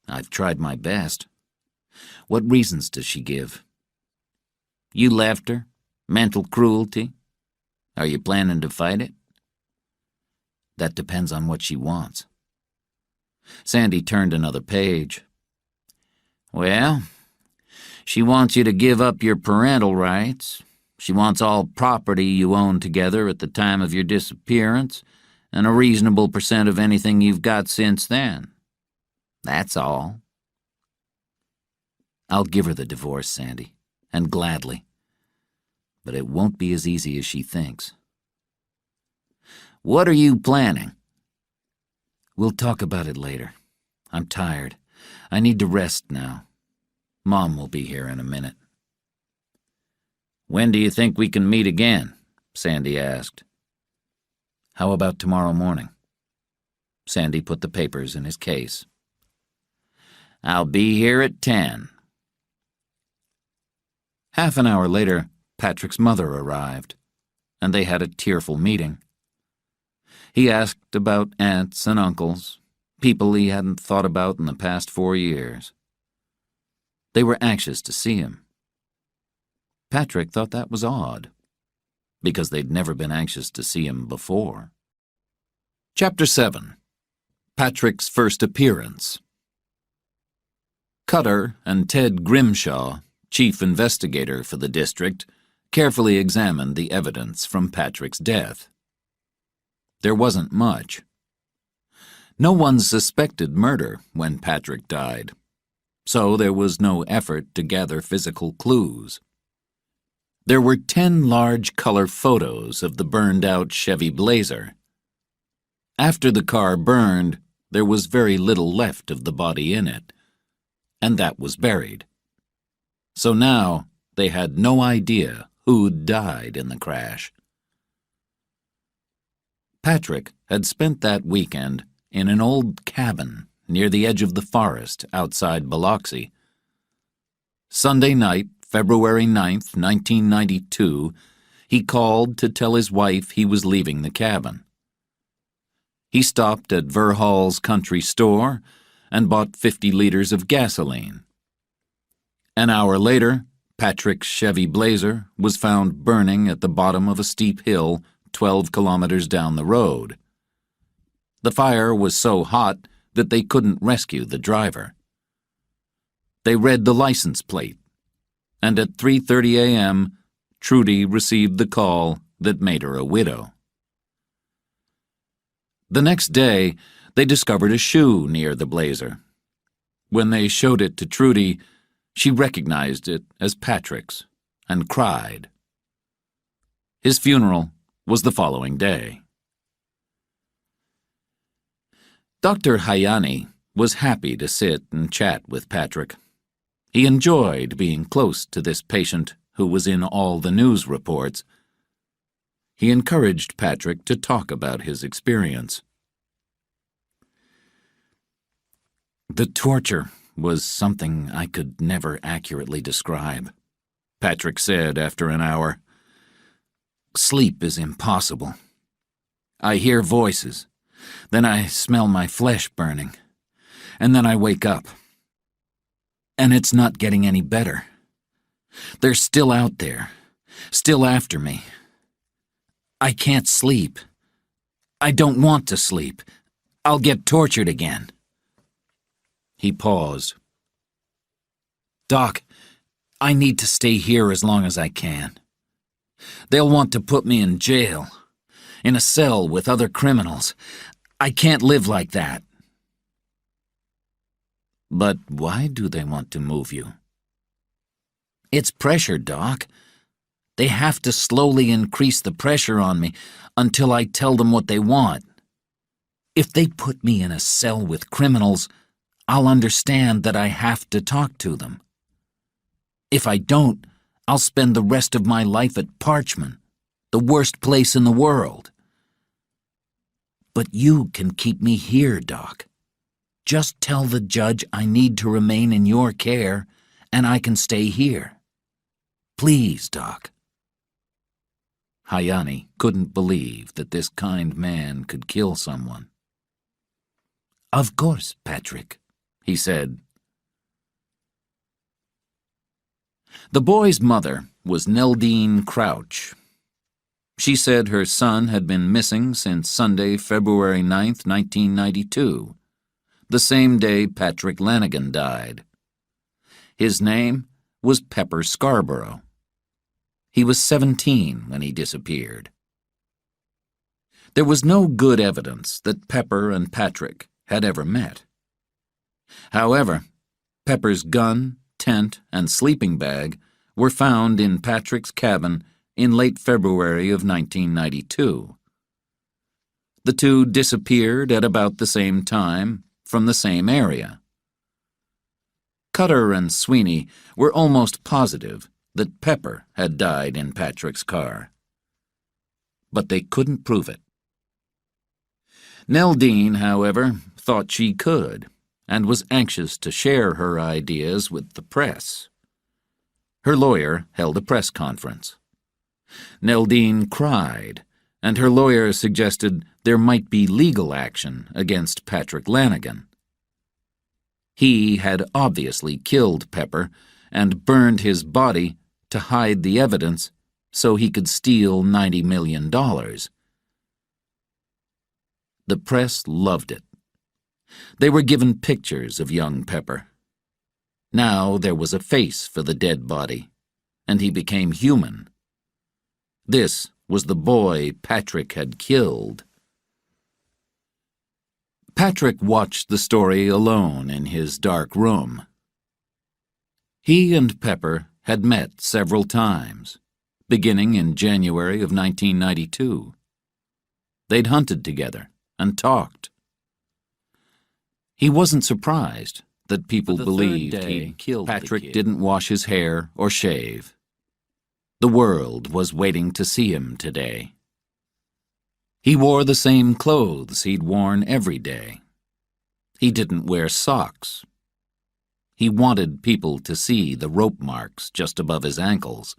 I've tried my best. What reasons does she give? You left her? Mental cruelty? Are you planning to fight it? That depends on what she wants. Sandy turned another page. Well, she wants you to give up your parental rights. She wants all property you own together at the time of your disappearance, and a reasonable percent of anything you've got since then. That's all. I'll give her the divorce, Sandy, and gladly. But it won't be as easy as she thinks. What are you planning? We'll talk about it later. I'm tired. I need to rest now. Mom will be here in a minute. When do you think we can meet again? Sandy asked. How about tomorrow morning? Sandy put the papers in his case. I'll be here at 10. Half an hour later, Patrick's mother arrived, and they had a tearful meeting. He asked about aunts and uncles, people he hadn't thought about in the past 4 years. They were anxious to see him. Patrick thought that was odd, because they'd never been anxious to see him before. Chapter 7. Patrick's First Appearance. Cutter and Ted Grimshaw, chief investigator for the district, carefully examined the evidence from Patrick's death. There wasn't much. No one suspected murder when Patrick died, so there was no effort to gather physical clues. There were 10 large color photos of the burned-out Chevy Blazer. After the car burned, there was very little left of the body in it, and that was buried. So now they had no idea who'd died in the crash. Patrick had spent that weekend in an old cabin near the edge of the forest outside Biloxi. Sunday night, February 9th, 1992, he called to tell his wife he was leaving the cabin. He stopped at Verhall's country store and bought 50 liters of gasoline. An hour later, Patrick's Chevy Blazer was found burning at the bottom of a steep hill 12 kilometers down the road. The fire was so hot that they couldn't rescue the driver. They read the license plate, and at 3:30 a.m., Trudy received the call that made her a widow. The next day, they discovered a shoe near the Blazer. When they showed it to Trudy, she recognized it as Patrick's and cried. His funeral was the following day. Dr. Hayani was happy to sit and chat with Patrick. He enjoyed being close to this patient who was in all the news reports. He encouraged Patrick to talk about his experience. The torture was something I could never accurately describe, Patrick said after an hour. Sleep is impossible. I hear voices, then I smell my flesh burning, and then I wake up. And it's not getting any better. They're still out there, still after me. I can't sleep. I don't want to sleep. I'll get tortured again. He paused. Doc, I need to stay here as long as I can. They'll want to put me in jail, in a cell with other criminals. I can't live like that. But why do they want to move you? It's pressure, Doc. They have to slowly increase the pressure on me until I tell them what they want. If they put me in a cell with criminals, I'll understand that I have to talk to them. If I don't, I'll spend the rest of my life at Parchman, the worst place in the world. But you can keep me here, Doc. Just tell the judge I need to remain in your care, and I can stay here. Please, Doc. Hayani couldn't believe that this kind man could kill someone. Of course, Patrick, he said. The boy's mother was Neldine Crouch. She said her son had been missing since Sunday, February 9th, 1992, the same day Patrick Lanigan died. His name was Pepper Scarborough. He was 17 when he disappeared. There was no good evidence that Pepper and Patrick had ever met. However, Pepper's gun, tent, and sleeping bag were found in Patrick's cabin in late February of 1992. The two disappeared at about the same time from the same area. Cutter and Sweeney were almost positive that Pepper had died in Patrick's car. But they couldn't prove it. Neldine, however, thought she could, and was anxious to share her ideas with the press. Her lawyer held a press conference. Neldine cried, and her lawyer suggested there might be legal action against Patrick Lanigan. He had obviously killed Pepper and burned his body to hide the evidence so he could steal $90 million. The press loved it. They were given pictures of young Pepper. Now there was a face for the dead body, and he became human. This was the boy Patrick had killed. Patrick watched the story alone in his dark room. He and Pepper had met several times, beginning in January of 1992. They'd hunted together and talked. He wasn't surprised that people believed he'd killed Patrick didn't wash his hair or shave. The world was waiting to see him today. He wore the same clothes he'd worn every day. He didn't wear socks. He wanted people to see the rope marks just above his ankles.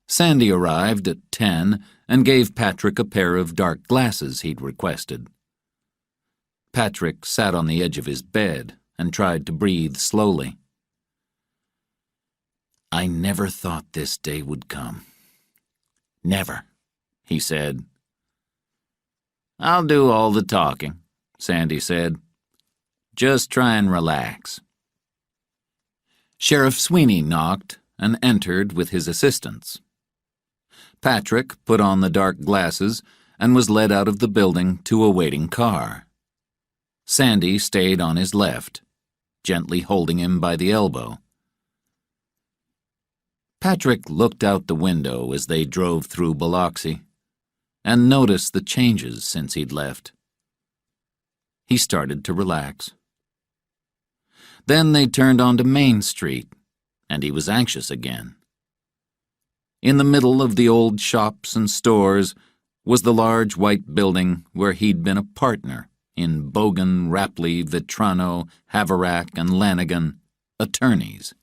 Sandy arrived at 10 and gave Patrick a pair of dark glasses he'd requested. Patrick sat on the edge of his bed and tried to breathe slowly. "I never thought this day would come. Never," he said. "I'll do all the talking," Sandy said. "Just try and relax." Sheriff Sweeney knocked and entered with his assistants. Patrick put on the dark glasses and was led out of the building to a waiting car. Sandy stayed on his left, gently holding him by the elbow. Patrick looked out the window as they drove through Biloxi and noticed the changes since he'd left. He started to relax. Then they turned onto Main Street, and he was anxious again. In the middle of the old shops and stores was the large white building where he'd been a partner in Bogan, Rapley, Vitrano, Haverack, and Lanigan, attorneys.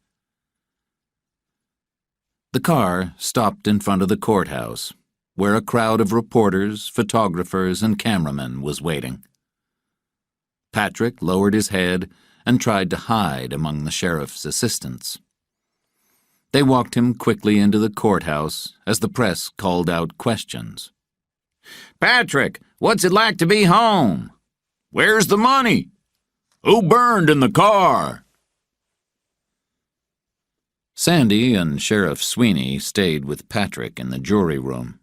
The car stopped in front of the courthouse, where a crowd of reporters, photographers, and cameramen was waiting. Patrick lowered his head and tried to hide among the sheriff's assistants. They walked him quickly into the courthouse as the press called out questions. "Patrick, what's it like to be home? Where's the money? Who burned in the car?" Sandy and Sheriff Sweeney stayed with Patrick in the jury room.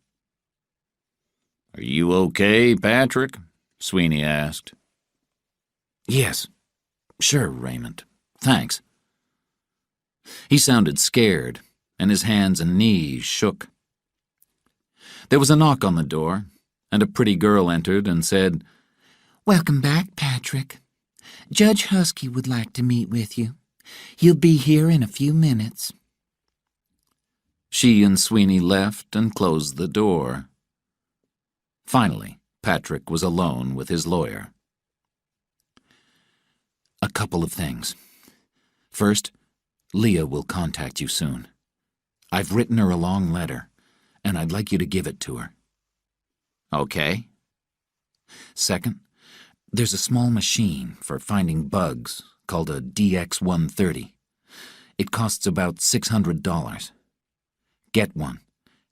"Are you okay, Patrick?" Sweeney asked. "Yes, sure, Raymond. Thanks." He sounded scared, and his hands and knees shook. There was a knock on the door, and a pretty girl entered and said, "Welcome back, Patrick. Judge Husky would like to meet with you. He'll be here in a few minutes." She and Sweeney left and closed the door. Finally, Patrick was alone with his lawyer. "A couple of things. First, Leah will contact you soon. I've written her a long letter, and I'd like you to give it to her." "Okay." "Second, There's a small machine for finding bugs called a DX-130. It costs about $600. Get one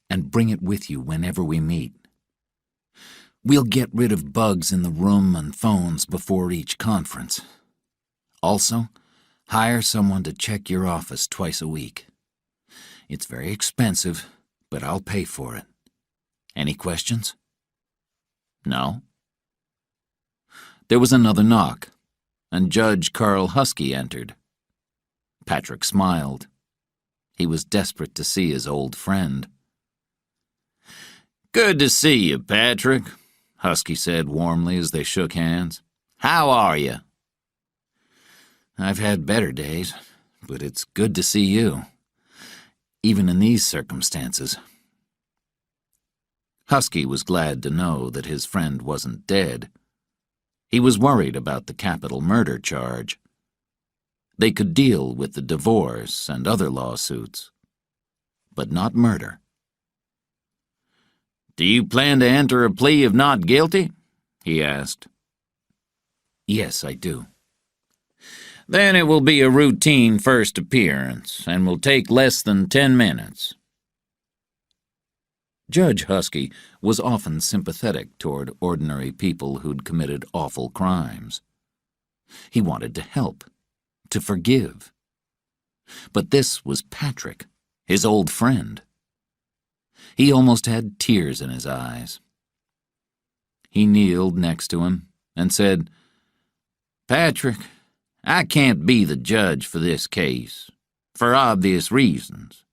and bring it with you whenever we meet. We'll get rid of bugs in the room and phones before each conference. Also, hire someone to check your office twice a week. It's very expensive, but I'll pay for it. Any questions? No? There was another knock, and Judge Carl Husky entered. Patrick smiled. He was desperate to see his old friend. "Good to see you, Patrick," Husky said warmly as they shook hands. "How are you?" "I've had better days, but it's good to see you, even in these circumstances." Husky was glad to know that his friend wasn't dead. He was worried about the capital murder charge. They could deal with the divorce and other lawsuits, but not murder. "Do you plan to enter a plea of not guilty?" he asked. "Yes, I do." "Then it will be a routine first appearance, and will take less than 10 minutes. Judge Husky was often sympathetic toward ordinary people who'd committed awful crimes. He wanted to help, to forgive. But this was Patrick, his old friend. He almost had tears in his eyes. He kneeled next to him and said, "Patrick, I can't be the judge for this case, for obvious reasons.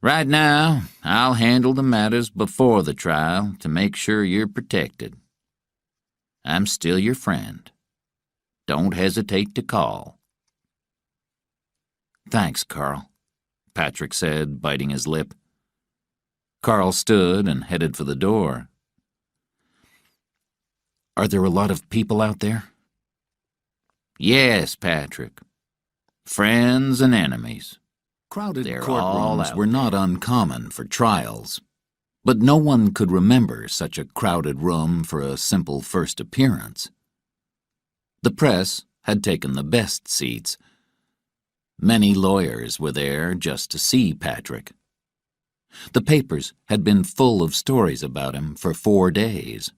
Right now, I'll handle the matters before the trial to make sure you're protected. I'm still your friend. Don't hesitate to call." "Thanks, Carl," Patrick said, biting his lip. Carl stood and headed for the door. "Are there a lot of people out there?" "Yes, Patrick. Friends and enemies. Crowded They're all courtrooms out were not there. uncommon for trials, but no one could remember such a crowded room for a simple first appearance. The press had taken the best seats. Many lawyers were there just to see Patrick. The papers had been full of stories about him for 4 days.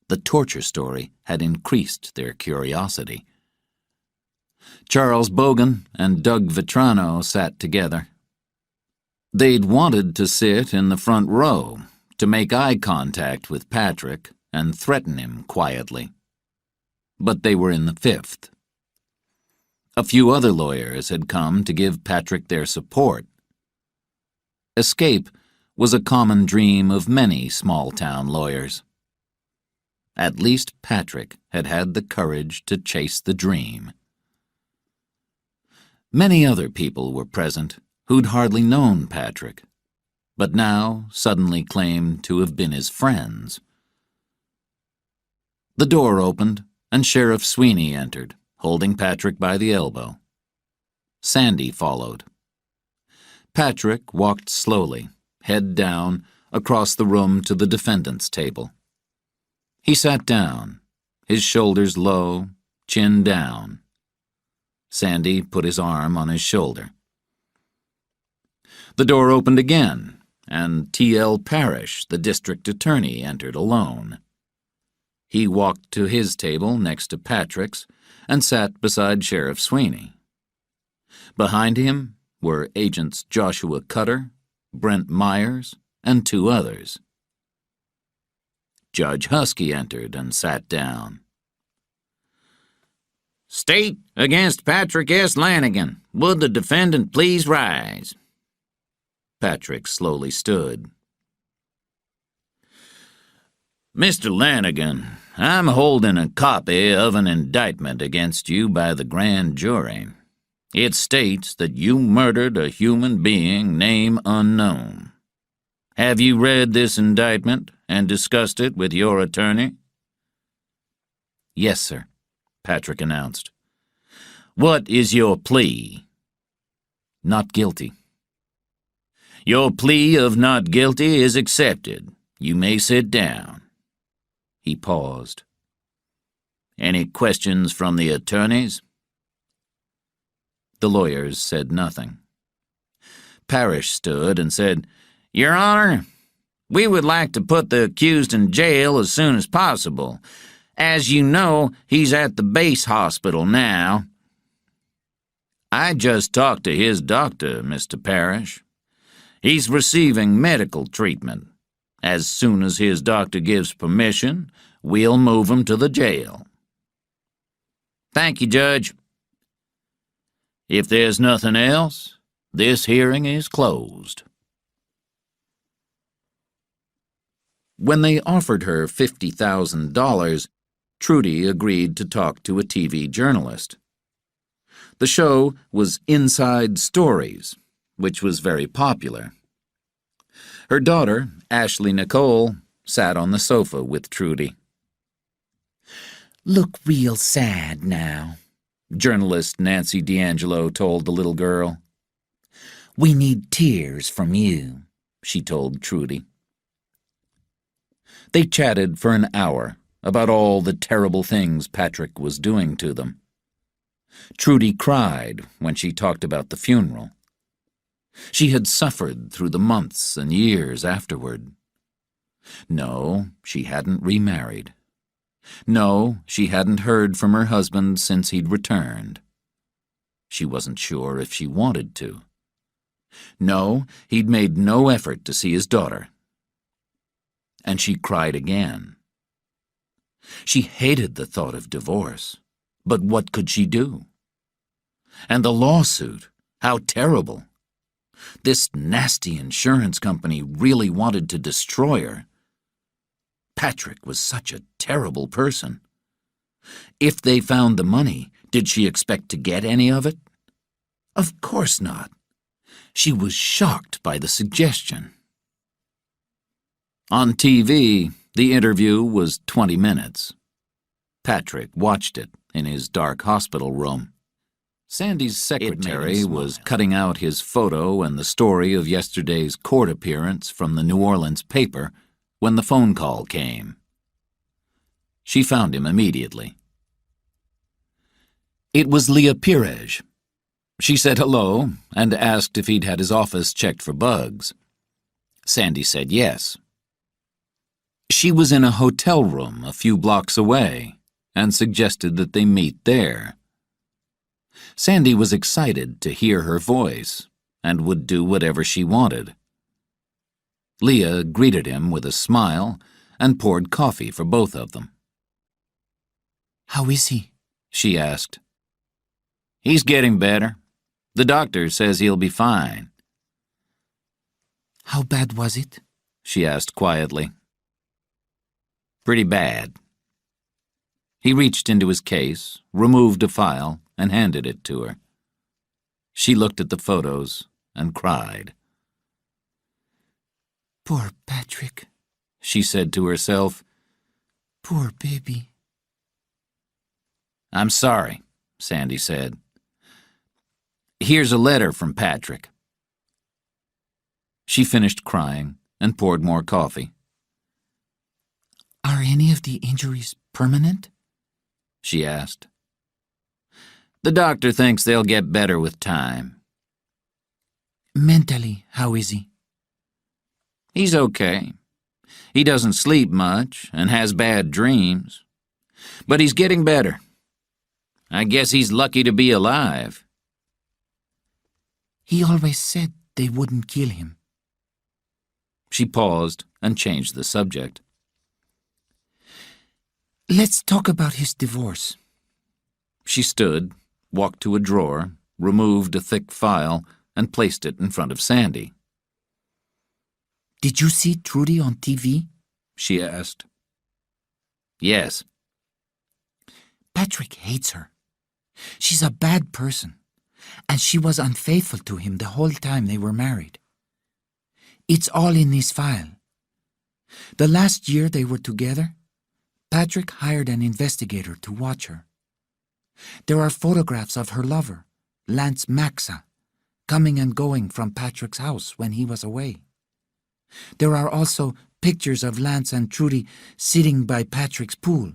The torture story had increased their curiosity. Charles Bogan and Doug Vitrano sat together. They'd wanted to sit in the front row to make eye contact with Patrick and threaten him quietly. But they were in the 5th. A few other lawyers had come to give Patrick their support. Escape was a common dream of many small-town lawyers. At least Patrick had had the courage to chase the dream. Many other people were present who'd hardly known Patrick, but now suddenly claimed to have been his friends. The door opened, and Sheriff Sweeney entered, holding Patrick by the elbow. Sandy followed. Patrick walked slowly, head down, across the room to the defendant's table. He sat down, his shoulders low, chin down. Sandy put his arm on his shoulder. The door opened again, and T.L. Parrish, the district attorney, entered alone. He walked to his table next to Patrick's and sat beside Sheriff Sweeney. Behind him were Agents Joshua Cutter, Brent Myers, and 2 others. Judge Husky entered and sat down. "State against Patrick S. Lanigan. Would the defendant please rise?" Patrick slowly stood. "Mr. Lanigan, I'm holding a copy of an indictment against you by the grand jury. It states that you murdered a human being, name unknown. Have you read this indictment and discussed it with your attorney?" "Yes, sir," Patrick announced. "What is your plea?" "Not guilty." "Your plea of not guilty is accepted. You may sit down." He paused. Any questions from the attorneys? The lawyers said nothing. Parrish stood and said, Your Honor, we would like to put the accused in jail as soon as possible. As you know, he's at the base hospital now. I just talked to his doctor, Mr. Parrish. He's receiving medical treatment. As soon as his doctor gives permission, we'll move him to the jail. Thank you, Judge. If there's nothing else, this hearing is closed. When they offered her $50,000, Trudy agreed to talk to a TV journalist. The show was Inside Stories, which was very popular. Her daughter, Ashley Nicole, sat on the sofa with Trudy. Look real sad now, journalist Nancy D'Angelo told the little girl. We need tears from you, she told Trudy. They chatted for an hour about all the terrible things Patrick was doing to them. Trudy cried when she talked about the funeral. She had suffered through the months and years afterward. No, she hadn't remarried. No, she hadn't heard from her husband since he'd returned. She wasn't sure if she wanted to. No, he'd made no effort to see his daughter. And she cried again. She hated the thought of divorce, but what could she do? And the lawsuit, how terrible. This nasty insurance company really wanted to destroy her. Patrick was such a terrible person. If they found the money, did she expect to get any of it? Of course not. She was shocked by the suggestion. On TV, the interview was 20 minutes. Patrick watched it in his dark hospital room. Sandy's secretary was cutting out his photo and the story of yesterday's court appearance from the New Orleans paper when the phone call came. She found him immediately. It was Leah Pires. She said hello and asked if he'd had his office checked for bugs. Sandy said yes. She was in a hotel room a few blocks away and suggested that they meet there. Sandy was excited to hear her voice and would do whatever she wanted. Leah greeted him with a smile and poured coffee for both of them. How is he? She asked. He's getting better. The doctor says he'll be fine. How bad was it? She asked quietly. Pretty bad. He reached into his case, removed a file, and handed it to her. She looked at the photos and cried. Poor Patrick, she said to herself. Poor baby. I'm sorry, Sandy said. Here's a letter from Patrick. She finished crying and poured more coffee. Are any of the injuries permanent? She asked. The doctor thinks they'll get better with time. Mentally, how is he? He's okay. He doesn't sleep much and has bad dreams. But he's getting better. I guess he's lucky to be alive. He always said they wouldn't kill him. She paused and changed the subject. Let's talk about his divorce. She stood, walked to a drawer, removed a thick file, and placed it in front of Sandy. Did you see Trudy on TV? She asked. Yes. Patrick hates her. She's a bad person, and she was unfaithful to him the whole time they were married. It's all in this file. The last year they were together, Patrick hired an investigator to watch her. There are photographs of her lover, Lance Maxa, coming and going from Patrick's house when he was away. There are also pictures of Lance and Trudy sitting by Patrick's pool.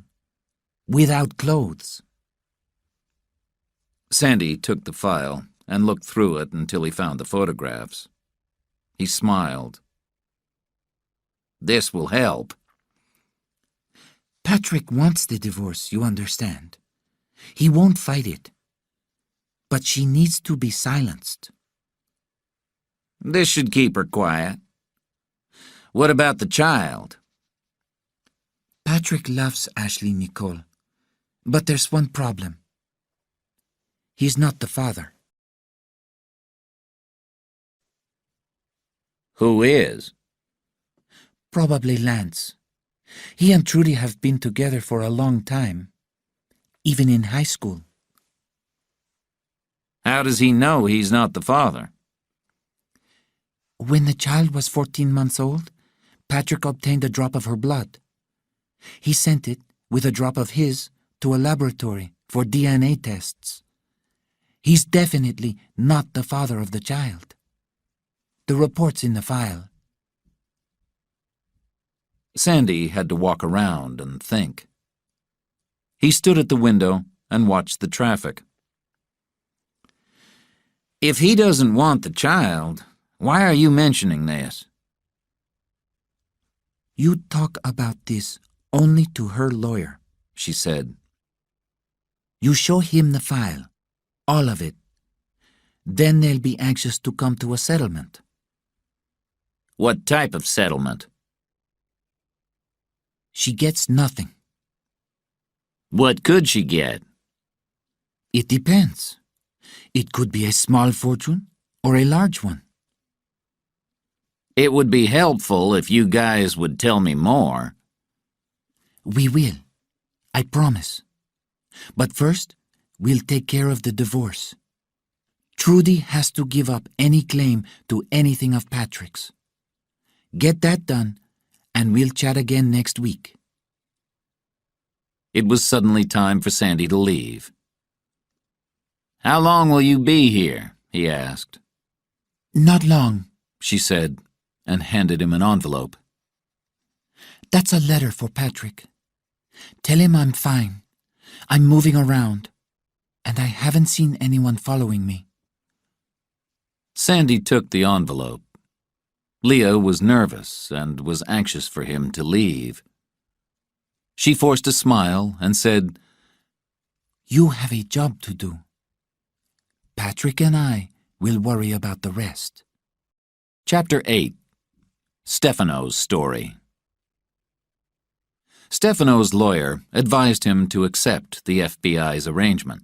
without clothes. Sandy took the file and looked through it until he found the photographs. He smiled. This will help. Patrick wants the divorce, you understand. He won't fight it. But she needs to be silenced. This should keep her quiet. What about the child? Patrick loves Ashley Nicole. But there's one problem. He's not the father. Who is? Probably Lance. He and Trudy have been together for a long time, even in high school. How does he know he's not the father? When the child was 14 months old, Patrick obtained a drop of her blood. He sent it, with a drop of his, to a laboratory for DNA tests. He's definitely not the father of the child. The report's in the file. Sandy had to walk around and think. He stood at the window and watched the traffic. If he doesn't want the child, why are you mentioning this? You talk about this only to her lawyer, she said. You show him the file, all of it. Then they'll be anxious to come to a settlement. What type of settlement? She gets nothing. What could she get? It depends. It could be a small fortune or a large one. It would be helpful if you guys would tell me more. We will. I promise. But first, we'll take care of the divorce. Trudy has to give up any claim to anything of Patrick's. Get that done, and we'll chat again next week. It was suddenly time for Sandy to leave. How long will you be here? He asked. Not long, she said, and handed him an envelope. That's a letter for Patrick. Tell him I'm fine. I'm moving around, and I haven't seen anyone following me. Sandy took the envelope. Leah was nervous and was anxious for him to leave. She forced a smile and said, You have a job to do. Patrick and I will worry about the rest. Chapter 8. Stefano's Story. Stefano's lawyer advised him to accept the FBI's arrangement.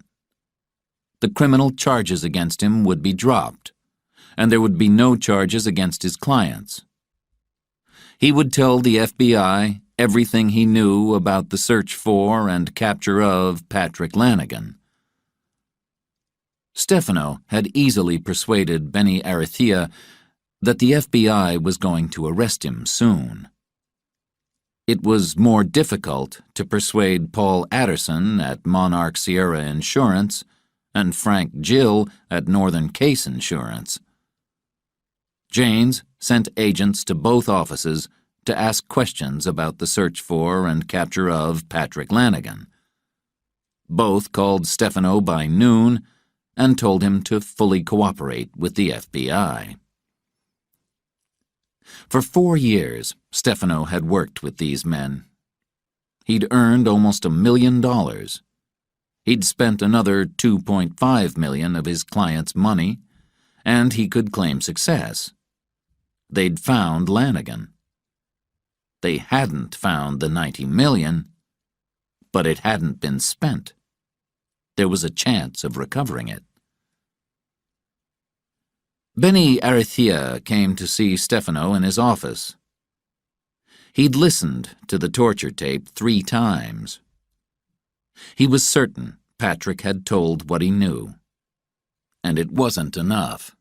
The criminal charges against him would be dropped, and there would be no charges against his clients. He would tell the FBI everything he knew about the search for and capture of Patrick Lanigan. Stefano had easily persuaded Benny Arethea that the FBI was going to arrest him soon. It was more difficult to persuade Paul Adderson at Monarch Sierra Insurance and Frank Gill at Northern Case Insurance. Janes sent agents to both offices to ask questions about the search for and capture of Patrick Lanigan. Both called Stefano by noon and told him to fully cooperate with the FBI. For 4 years, Stefano had worked with these men. He'd earned almost $1 million. He'd spent another $2.5 million of his clients' money, and he could claim success. They'd found Lanigan. They hadn't found the $90 million, but it hadn't been spent. There was a chance of recovering it. Benny Arethea came to see Stefano in his office. He'd listened to the torture tape 3 times. He was certain Patrick had told what he knew, and it wasn't enough.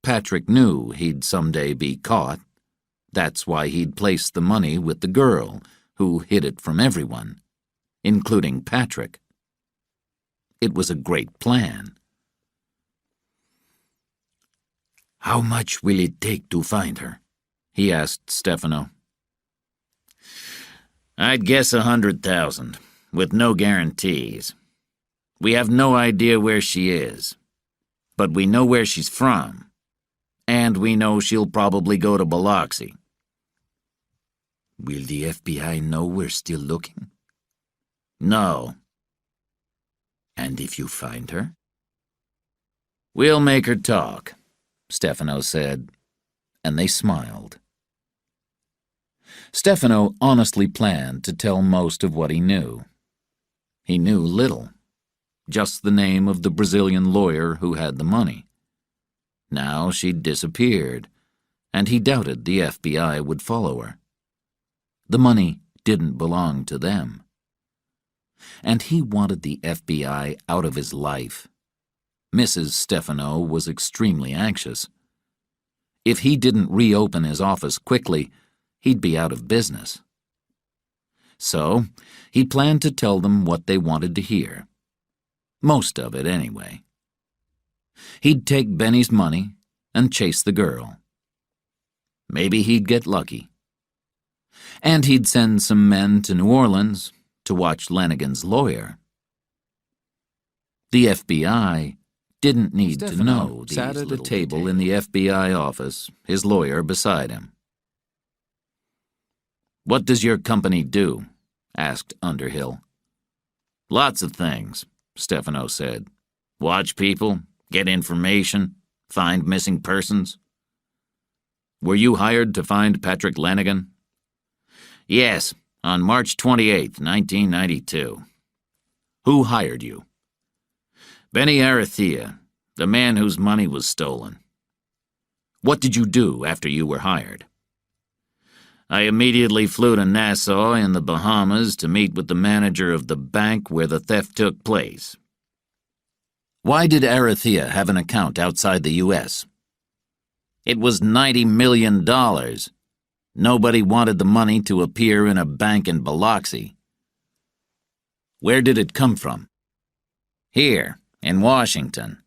Patrick knew he'd someday be caught. That's why he'd placed the money with the girl, who hid it from everyone, including Patrick. It was a great plan. "How much will it take to find her?" he asked Stefano. I'd guess 100,000, with no guarantees. We have no idea where she is, but we know where she's from, and we know she'll probably go to Biloxi. Will the FBI know we're still looking? No. And if you find her? We'll make her talk, Stefano said, and they smiled. Stefano honestly planned to tell most of what he knew. He knew little, just the name of the Brazilian lawyer who had the money. Now she'd disappeared, and he doubted the FBI would follow her. The money didn't belong to them. And he wanted the FBI out of his life. Mrs. Stefano was extremely anxious. If he didn't reopen his office quickly, he'd be out of business. So, he planned to tell them what they wanted to hear. Most of it, anyway. He'd take Benny's money and chase the girl. Maybe he'd get lucky. And he'd send some men to New Orleans to watch Lanigan's lawyer. The FBI didn't need to know these sat at a little table in the FBI office, his lawyer beside him. "What does your company do?" asked Underhill. "Lots of things," Stefano said. "Watch people, get information, find missing persons." "Were you hired to find Patrick Lanigan?" "Yes, on March 28, 1992. "Who hired you?" "Benny Arathea, the man whose money was stolen." "What did you do after you were hired?" "I immediately flew to Nassau in the Bahamas to meet with the manager of the bank where the theft took place." "Why did Arathea have an account outside the U.S.? "It was $90 million. Nobody wanted the money to appear in a bank in Biloxi." "Where did it come from?" "Here, in Washington.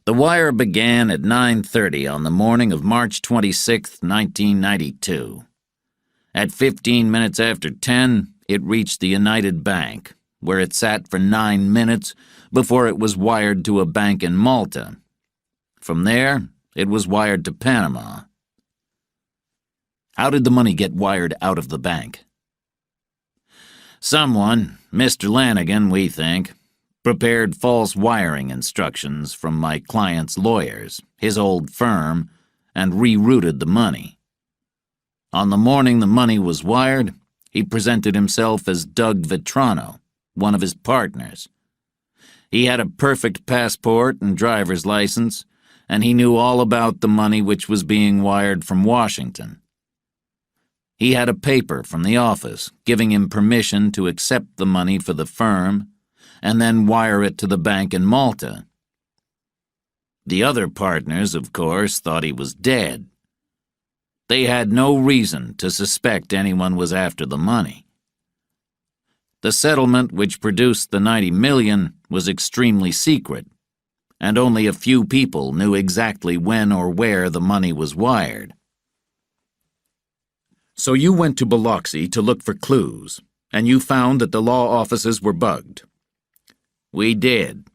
The wire began at 9:30 on the morning of March 26, 1992. At 15 minutes after 10, it reached the United Bank, where it sat for 9 minutes before it was wired to a bank in Malta. From there, it was wired to Panama." "How did the money get wired out of the bank?" "Someone, Mr. Lanigan, we think, prepared false wiring instructions from my client's lawyers, his old firm, and rerouted the money. On the morning the money was wired, he presented himself as Doug Vitrano, one of his partners. He had a perfect passport and driver's license, and he knew all about the money which was being wired from Washington. He had a paper from the office giving him permission to accept the money for the firm and then wire it to the bank in Malta. The other partners, of course, thought he was dead. They had no reason to suspect anyone was after the money. The settlement which produced the $90 million was extremely secret, and only a few people knew exactly when or where the money was wired." "So you went to Biloxi to look for clues, and you found that the law offices were bugged?" "We did.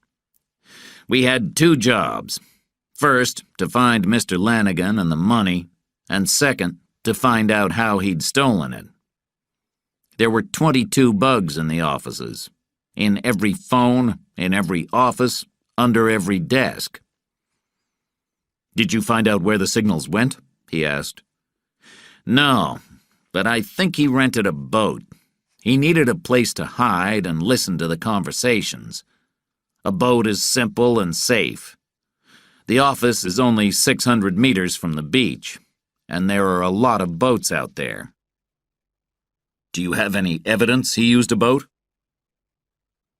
We had 2 jobs. First, to find Mr. Lanigan and the money, and second, to find out how he'd stolen it. There were 22 bugs in the offices, in every phone, in every office, under every desk." "Did you find out where the signals went?" he asked. "No, but I think he rented a boat. He needed a place to hide and listen to the conversations. A boat is simple and safe. The office is only 600 meters from the beach, and there are a lot of boats out there." "Do you have any evidence he used a boat?"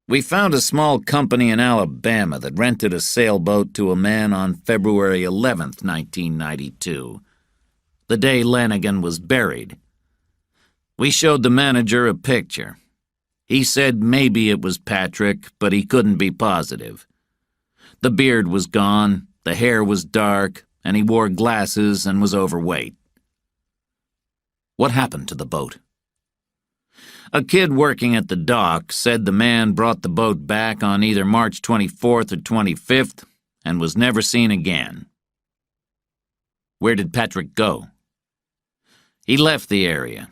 "We found a small company in Alabama that rented a sailboat to a man on February 11th, 1992, the day Lanigan was buried. We showed the manager a picture. He said maybe it was Patrick, but he couldn't be positive. The beard was gone, the hair was dark, and he wore glasses and was overweight." "What happened to the boat?" A kid working at the dock said the man brought the boat back on either March 24th or 25th and was never seen again. Where did Patrick go? He left the area.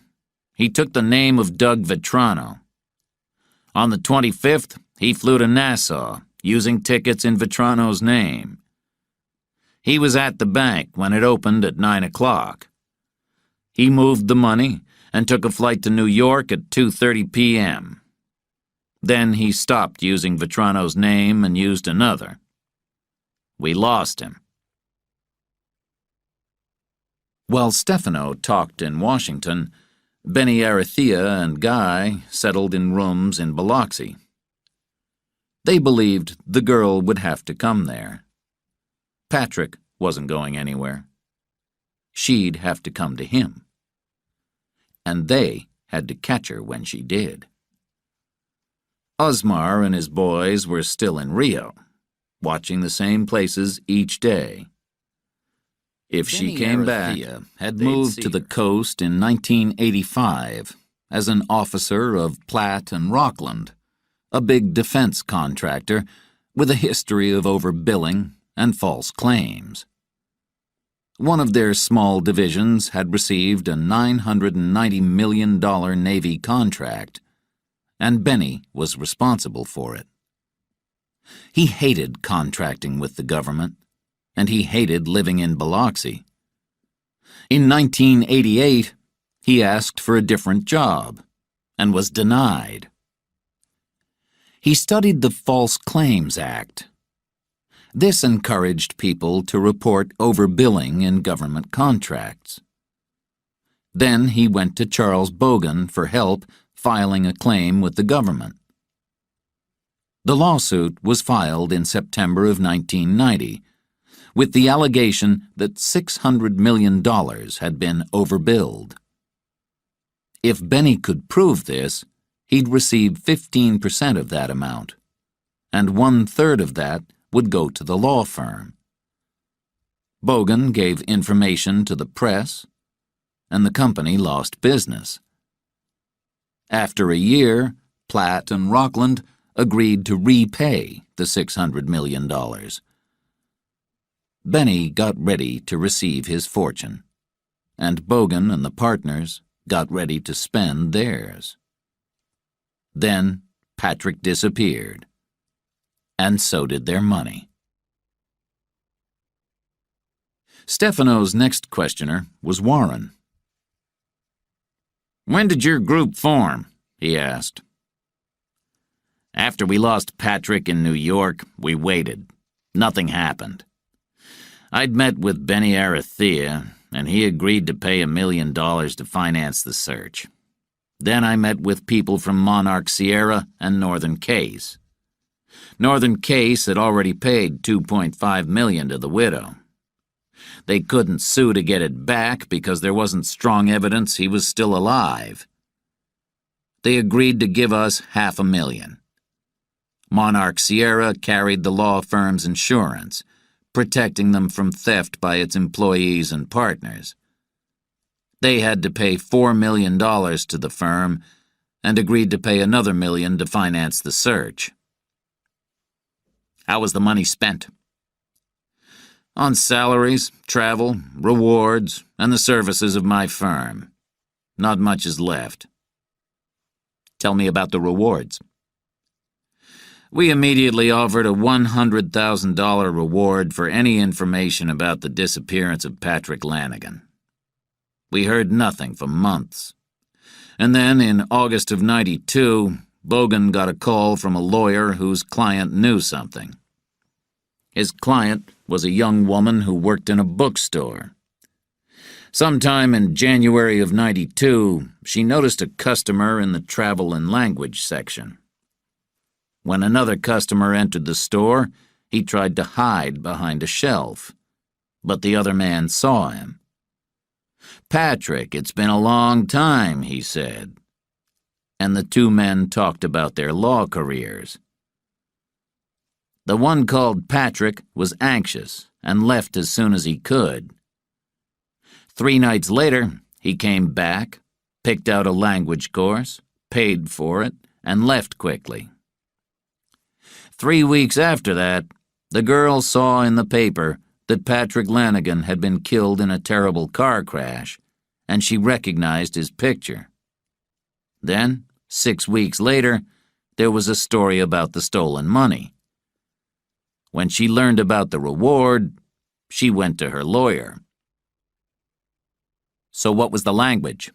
He took the name of Doug Vetrano. On the 25th, he flew to Nassau, using tickets in Vetrano's name. He was at the bank when it opened at 9 o'clock. He moved the money and took a flight to New York at 2:30 p.m. Then he stopped using Vetrano's name and used another. We lost him. While Stefano talked in Washington, Benny Arathea and Guy settled in rooms in Biloxi. They believed the girl would have to come there. Patrick wasn't going anywhere. She'd have to come to him. And they had to catch her when she did. Osmar and his boys were still in Rio, watching the same places each day. If she came back, had moved to the coast in 1985 as an officer of Platt and Rockland, a big defense contractor with a history of overbilling and false claims. One of their small divisions had received a $990 million Navy contract, and Benny was responsible for it. He hated contracting with the government, and he hated living in Biloxi. In 1988, he asked for a different job and was denied. He studied the False Claims Act. This encouraged people to report overbilling in government contracts. Then he went to Charles Bogan for help filing a claim with the government. The lawsuit was filed in September of 1990, with the allegation that $600 million had been overbilled. If Benny could prove this, he'd receive 15% of that amount, and 1/3 of that would go to the law firm. Bogan gave information to the press, and the company lost business. After a year, Platt and Rockland agreed to repay the $600 million. Benny got ready to receive his fortune, and Bogan and the partners got ready to spend theirs. Then Patrick disappeared, and so did their money. Stefano's next questioner was Warren. "When did your group form?" he asked. "After we lost Patrick in New York, we waited. Nothing happened. I'd met with Benny Arathea, and he agreed to pay $1 million to finance the search. Then I met with people from Monarch Sierra and Northern Case. Northern Case had already paid $2.5 million to the widow. They couldn't sue to get it back because there wasn't strong evidence he was still alive. They agreed to give us $500,000. Monarch Sierra carried the law firm's insurance, protecting them from theft by its employees and partners. They had to pay $4 million to the firm and agreed to pay another $1 million to finance the search." "How was the money spent?" "On salaries, travel, rewards, and the services of my firm. Not much is left." "Tell me about the rewards." "We immediately offered a $100,000 reward for any information about the disappearance of Patrick Lanigan. We heard nothing for months. And then in August of '92, Bogan got a call from a lawyer whose client knew something. His client was a young woman who worked in a bookstore. Sometime in January of '92, she noticed a customer in the travel and language section. When another customer entered the store, he tried to hide behind a shelf, but the other man saw him. 'Patrick, it's been a long time,' he said. And the two men talked about their law careers. The one called Patrick was anxious and left as soon as he could. 3 nights later, he came back, picked out a language course, paid for it, and left quickly. 3 weeks after that, the girl saw in the paper that Patrick Lanigan had been killed in a terrible car crash, and she recognized his picture. Then, 6 weeks later, there was a story about the stolen money. When she learned about the reward, she went to her lawyer. So what was the language?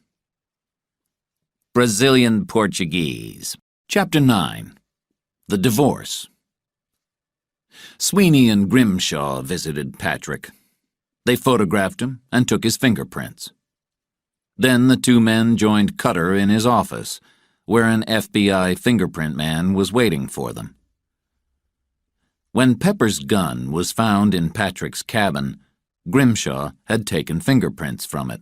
Brazilian Portuguese. Chapter 9. The Divorce. Sweeney and Grimshaw visited Patrick. They photographed him and took his fingerprints. Then the two men joined Cutter in his office, where an FBI fingerprint man was waiting for them. When Pepper's gun was found in Patrick's cabin, Grimshaw had taken fingerprints from it.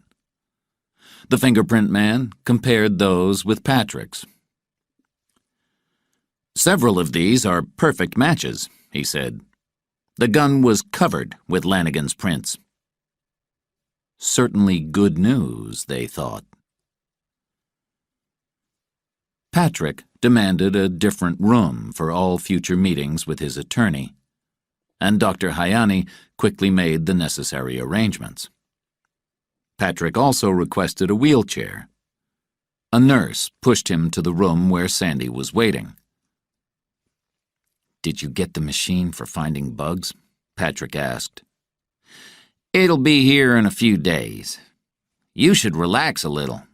The fingerprint man compared those with Patrick's. "Several of these are perfect matches," he said. "The gun was covered with Lanigan's prints." Certainly good news, they thought. Patrick demanded a different room for all future meetings with his attorney, and Dr. Hayani quickly made the necessary arrangements. Patrick also requested a wheelchair. A nurse pushed him to the room where Sandy was waiting. "Did you get the machine for finding bugs?" Patrick asked. "It'll be here in a few days. You should relax a little.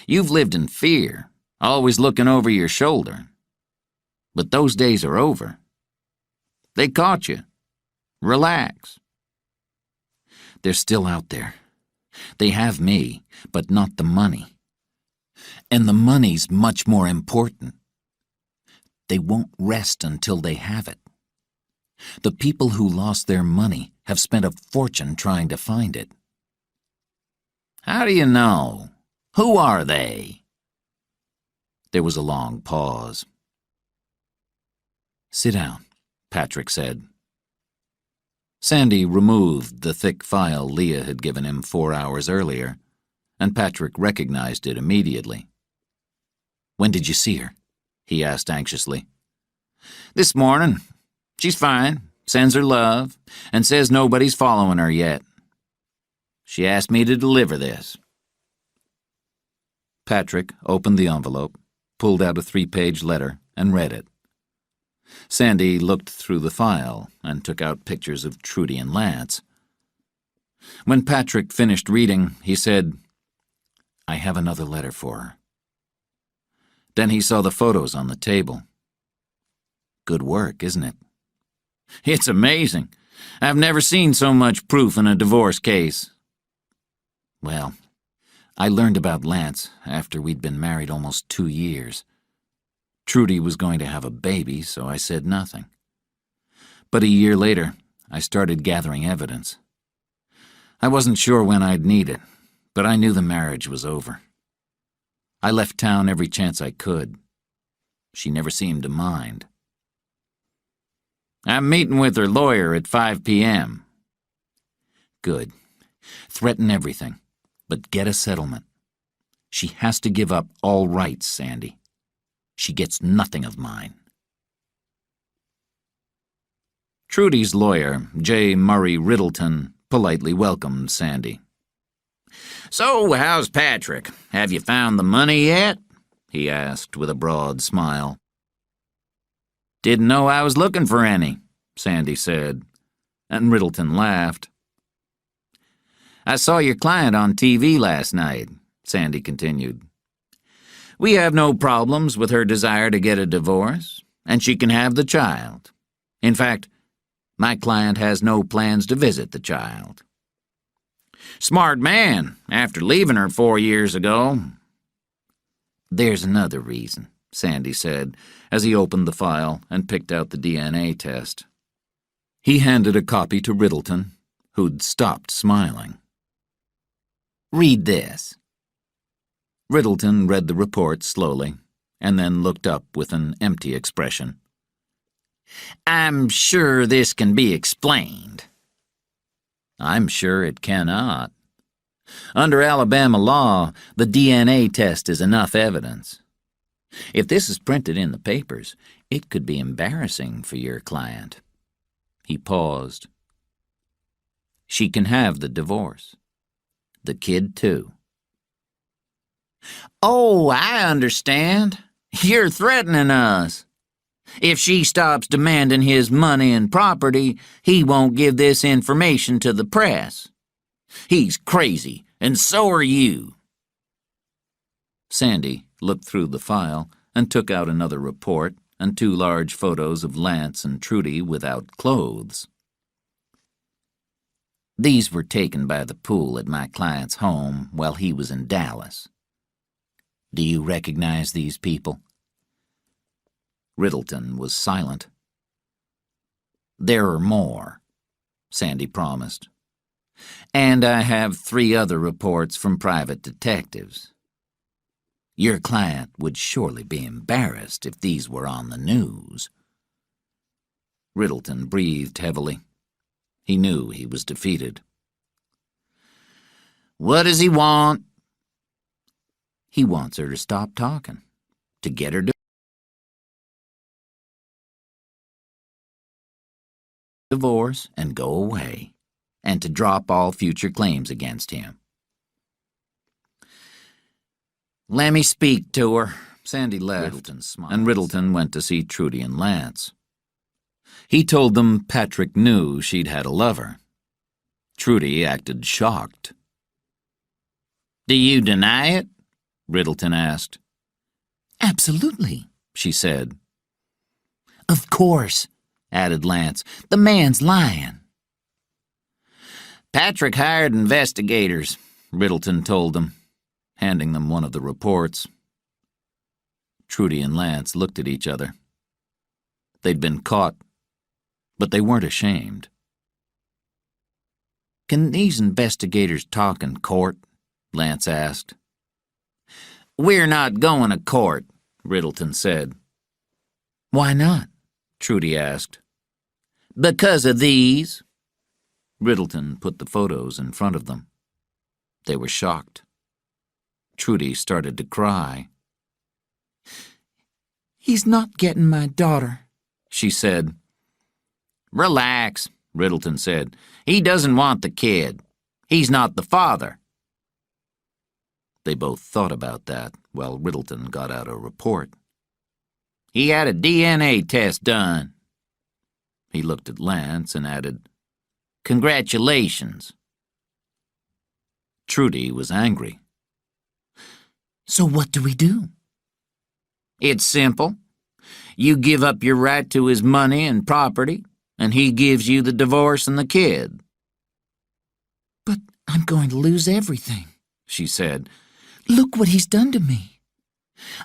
You've lived in fear, always looking over your shoulder. But those days are over. They caught you. Relax." "They're still out there. They have me, but not the money. And the money's much more important. They won't rest until they have it. The people who lost their money have spent a fortune trying to find it." "How do you know? Who are they?" There was a long pause. "Sit down," Patrick said. Sandy removed the thick file Leah had given him 4 hours earlier, and Patrick recognized it immediately. "When did you see her?" he asked anxiously. "This morning. She's fine, sends her love, and says nobody's following her yet. She asked me to deliver this." Patrick opened the envelope, pulled out a 3-page letter, and read it. Sandy looked through the file and took out pictures of Trudy and Lance. When Patrick finished reading, he said, "I have another letter for her." Then he saw the photos on the table. "Good work, isn't it?" "It's amazing. I've never seen so much proof in a divorce case." "Well, I learned about Lance after we'd been married almost 2 years. Trudy was going to have a baby, so I said nothing. But a year later, I started gathering evidence. I wasn't sure when I'd need it, but I knew the marriage was over. I left town every chance I could. She never seemed to mind." "I'm meeting with her lawyer at 5 p.m. "Good. Threaten everything, but get a settlement. She has to give up all rights, Sandy. She gets nothing of mine." Trudy's lawyer, J. Murray Riddleton, politely welcomed Sandy. "So, how's Patrick? Have you found the money yet?" he asked with a broad smile. "Didn't know I was looking for any," Sandy said, and Riddleton laughed. "I saw your client on TV last night," Sandy continued. "We have no problems with her desire to get a divorce, and she can have the child. In fact, my client has no plans to visit the child. Smart man, after leaving her 4 years ago." "There's another reason," Sandy said, as he opened the file and picked out the DNA test. He handed a copy to Riddleton, who'd stopped smiling. "Read this." Riddleton read the report slowly, and then looked up with an empty expression. "I'm sure this can be explained." "I'm sure it cannot. Under Alabama law, the DNA test is enough evidence. If this is printed in the papers, it could be embarrassing for your client." He paused. "She can have the divorce. The kid, too." "Oh, I understand. You're threatening us. If she stops demanding his money and property, he won't give this information to the press. He's crazy, and so are you." Sandy looked through the file and took out another report and 2 large photos of Lance and Trudy without clothes. "These were taken by the pool at my client's home while he was in Dallas. Do you recognize these people?" Riddleton was silent. "There are more," Sandy promised. "And I have 3 other reports from private detectives. Your client would surely be embarrassed if these were on the news." Riddleton breathed heavily. He knew he was defeated. "What does he want?" "He wants her to stop talking, to get her divorce and go away, and to drop all future claims against him." "Let me speak to her." Sandy left, and Riddleton went to see Trudy and Lance. He told them Patrick knew she'd had a lover. Trudy acted shocked. "Do you deny it?" Riddleton asked. "Absolutely," she said. "Of course," added Lance. "The man's lying." "Patrick hired investigators," Riddleton told them, handing them one of the reports. Trudy and Lance looked at each other. They'd been caught, but they weren't ashamed. "Can these investigators talk in court?" Lance asked. "We're not going to court," Riddleton said. "Why not?" Trudy asked. "Because of these." Riddleton put the photos in front of them. They were shocked. Trudy started to cry. "He's not getting my daughter," she said. "Relax," Riddleton said. "He doesn't want the kid. He's not the father." They both thought about that while Riddleton got out a report. "He had a DNA test done." He looked at Lance and added, "Congratulations." Trudy was angry. "So what do we do?" "It's simple. You give up your right to his money and property, and he gives you the divorce and the kid." "But I'm going to lose everything," she said. "Look what he's done to me.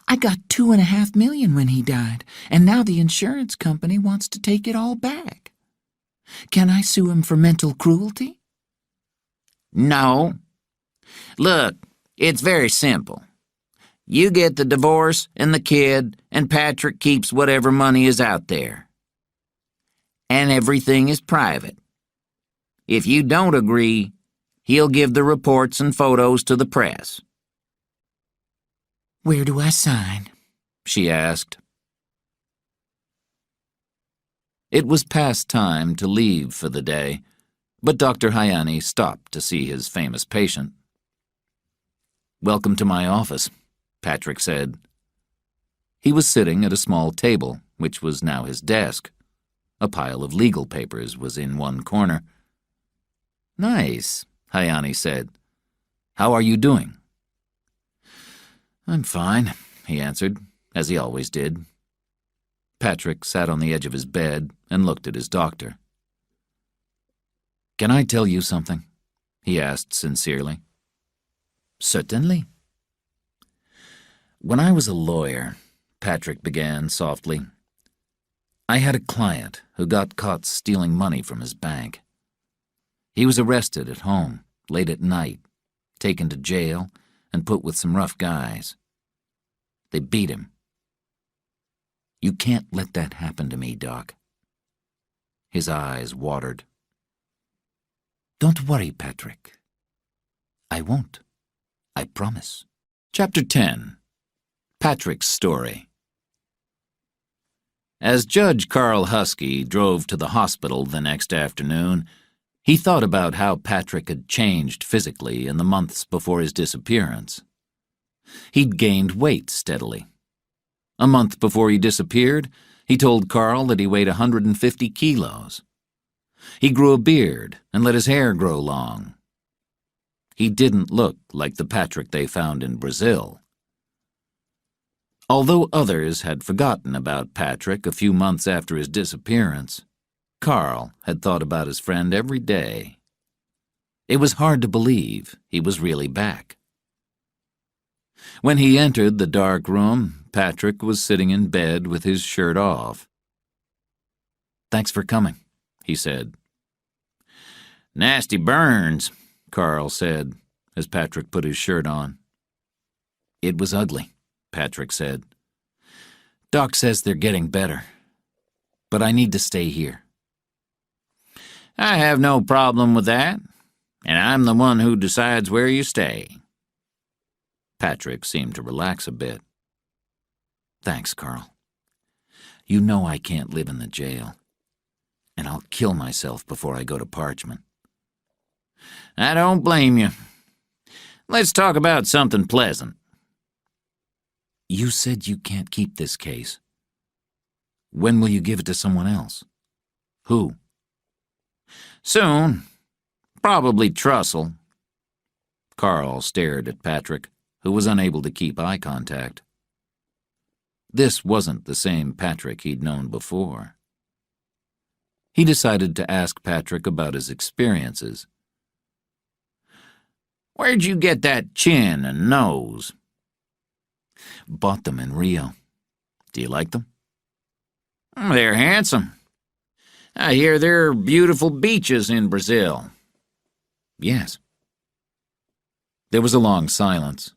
I got $2.5 million when he died, and now the insurance company wants to take it all back. Can I sue him for mental cruelty?" "No. Look, it's very simple. You get the divorce and the kid, and Patrick keeps whatever money is out there. And everything is private. If you don't agree, he'll give the reports and photos to the press." "Where do I sign?" she asked. It was past time to leave for the day, but Dr. Hyani stopped to see his famous patient. "Welcome to my office," Patrick said. He was sitting at a small table, which was now his desk. A pile of legal papers was in one corner. "Nice," Hyani said. "How are you doing?" "I'm fine," he answered, as he always did. Patrick sat on the edge of his bed and looked at his doctor. "Can I tell you something?" he asked sincerely. "Certainly." "When I was a lawyer," Patrick began softly, "I had a client who got caught stealing money from his bank. He was arrested at home, late at night, taken to jail, and put with some rough guys. They beat him. You can't let that happen to me, Doc." His eyes watered. "Don't worry, Patrick. I won't. I promise." Chapter 10. Patrick's story. As Judge Carl Husky drove to the hospital the next afternoon, he thought about how Patrick had changed physically in the months before his disappearance. He'd gained weight steadily. A month before he disappeared, he told Carl that he weighed 150 kilos. He grew a beard and let his hair grow long. He didn't look like the Patrick they found in Brazil. Although others had forgotten about Patrick a few months after his disappearance, Carl had thought about his friend every day. It was hard to believe he was really back. When he entered the dark room, Patrick was sitting in bed with his shirt off. "Thanks for coming," he said. "Nasty burns," Carl said, as Patrick put his shirt on. "It was ugly," Patrick said. "Doc says they're getting better, but I need to stay here." "I have no problem with that, and I'm the one who decides where you stay." Patrick seemed to relax a bit. "Thanks, Carl. You know I can't live in the jail, and I'll kill myself before I go to Parchment." "I don't blame you. Let's talk about something pleasant." "You said you can't keep this case. When will you give it to someone else? Who?" "Soon. Probably Trussell." Carl stared at Patrick, who was unable to keep eye contact. This wasn't the same Patrick he'd known before. He decided to ask Patrick about his experiences. "Where'd you get that chin and nose?" "Bought them in Rio. Do you like them?" "They're handsome. I hear there are beautiful beaches in Brazil." "Yes." There was a long silence.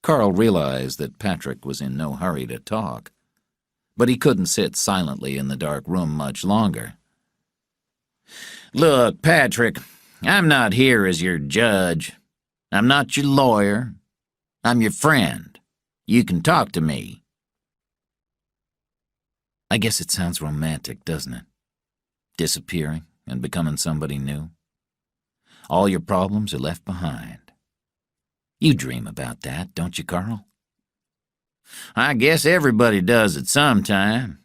Carl realized that Patrick was in no hurry to talk, but he couldn't sit silently in the dark room much longer. "Look, Patrick, I'm not here as your judge. I'm not your lawyer. I'm your friend. You can talk to me." I guess it sounds romantic, doesn't it? Disappearing and becoming somebody new. All your problems are left behind. You dream about that, don't you, Carl? "I guess everybody does at some time.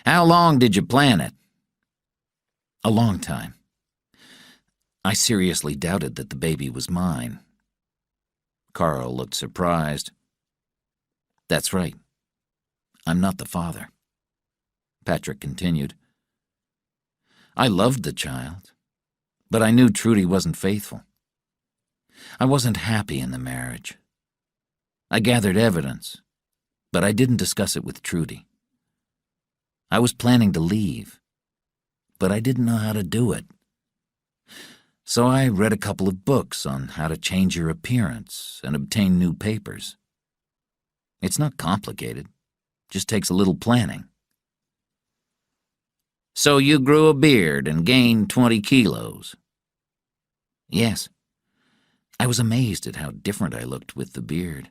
How long did you plan it?" A long time. I seriously doubted that the baby was mine. Carl looked surprised. "That's right. I'm not the father." Patrick continued. "I loved the child, but I knew Trudy wasn't faithful. I wasn't happy in the marriage. I gathered evidence, but I didn't discuss it with Trudy. I was planning to leave, but I didn't know how to do it. So I read a couple of books on how to change your appearance and obtain new papers. It's not complicated, just takes a little planning." "So you grew a beard and gained 20 kilos. "Yes. I was amazed at how different I looked with the beard.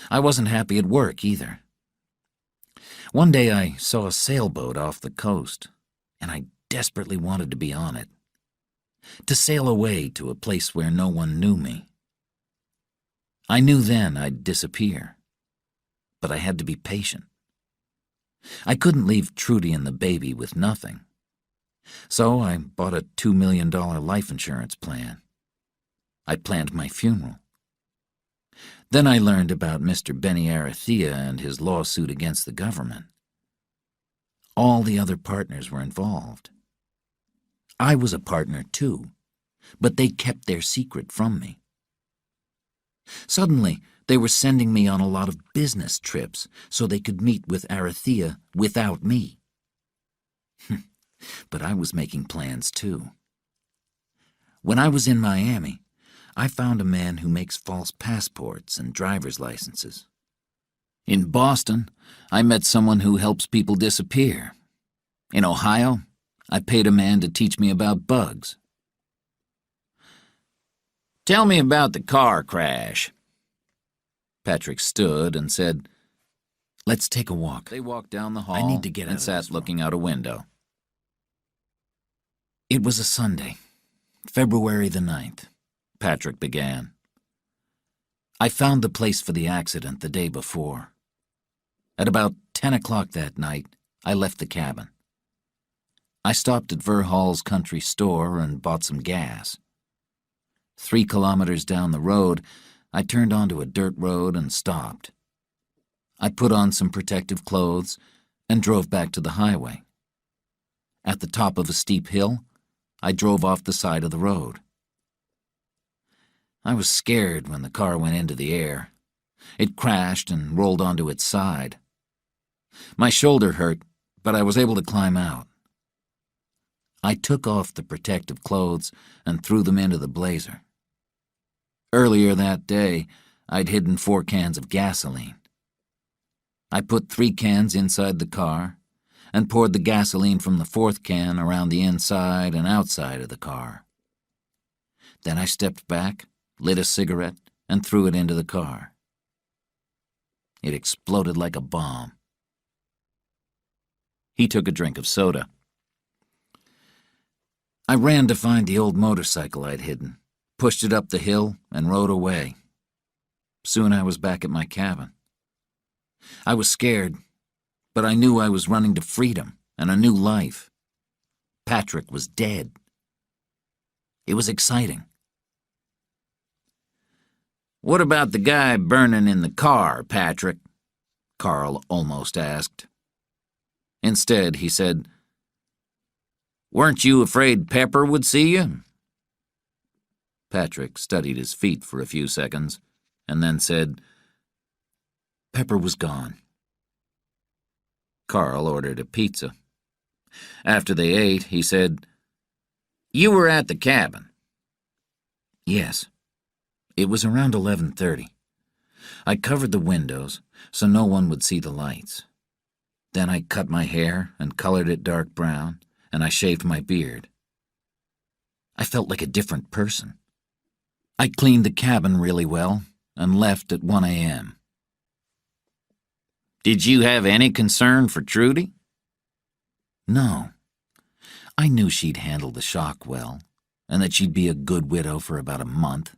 I wasn't happy at work either. One day I saw a sailboat off the coast, and I desperately wanted to be on it. To sail away to a place where no one knew me. I knew then I'd disappear, but I had to be patient. I couldn't leave Trudy and the baby with nothing. So I bought a $2 million life insurance plan. I planned my funeral. Then I learned about Mr. Benny Arathea and his lawsuit against the government. All the other partners were involved. I was a partner too, but they kept their secret from me. Suddenly, they were sending me on a lot of business trips so they could meet with Arathea without me. But I was making plans too. When I was in Miami, I found a man who makes false passports and driver's licenses. In Boston, I met someone who helps people disappear. In Ohio, I paid a man to teach me about bugs. "Tell me about the car crash." Patrick stood and said, "Let's take a walk." They walked down the hall I need to get out and of sat this room. looking out a window. It was a Sunday, February the 9th. Patrick began. I found the place for the accident the day before. At about 10 o'clock that night, I left the cabin. I stopped at Verhall's country store and bought some gas. 3 kilometers down the road, I turned onto a dirt road and stopped. I put on some protective clothes and drove back to the highway. At the top of a steep hill, I drove off the side of the road. I was scared when the car went into the air. It crashed and rolled onto its side. My shoulder hurt, but I was able to climb out. I took off the protective clothes and threw them into the blazer. Earlier that day, I'd hidden 4 cans of gasoline. I put 3 cans inside the car and poured the gasoline from the 4th can around the inside and outside of the car. Then I stepped back, lit a cigarette, and threw it into the car. It exploded like a bomb. He took a drink of soda. I ran to find the old motorcycle I'd hidden, pushed it up the hill, and rode away. Soon I was back at my cabin. I was scared, but I knew I was running to freedom and a new life. Patrick was dead. It was exciting. What about the guy burning in the car, Patrick? Carl almost asked. Instead, he said, Weren't you afraid Pepper would see you? Patrick studied his feet for a few seconds and then said, Pepper was gone. Carl ordered a pizza. After they ate, he said, You were at the cabin. Yes. It was around 11:30. I covered the windows so no one would see the lights. Then I cut my hair and colored it dark brown, and I shaved my beard. I felt like a different person. I cleaned the cabin really well and left at 1 a.m. Did you have any concern for Trudy? No. I knew she'd handle the shock well, and that she'd be a good widow for about a month.